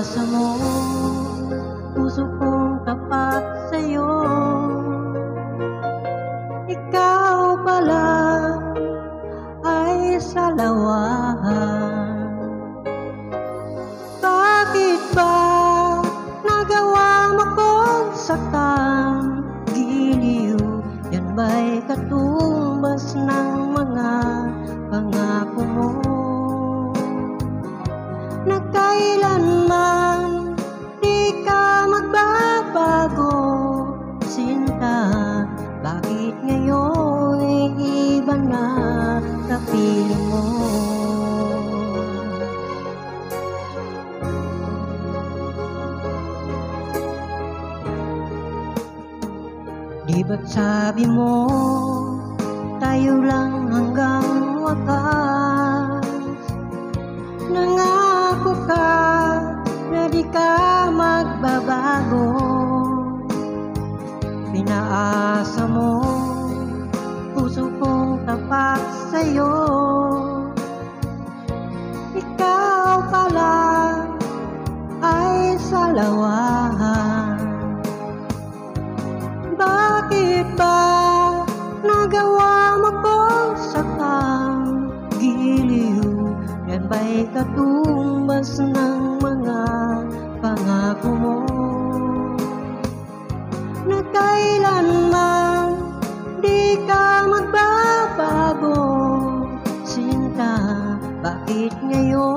Pinaasa mo, puso kong tapat sa'yo. Ikaw pala ay salawahan. Bakit ba nagawa mo kong saktan? Giliw, yan ba'y katumbas ng mga pangako mo? Na kailanman di ka magbabago, sinta. Bakit ngayon iba na kapiling mo? Di ba't sabi mo tayo lang hanggang wakas? Nangako ka na di ka magbabago. Pinaasa mo, puso kong tapat sa'yo. Ikaw pala ay salawahan. Bakit ba nagawa mo kong saktan? Giliw, yan ba'y katumbas ng mga pangako mo? Na kailanman di ka magbabago, sinta. Bakit ngayon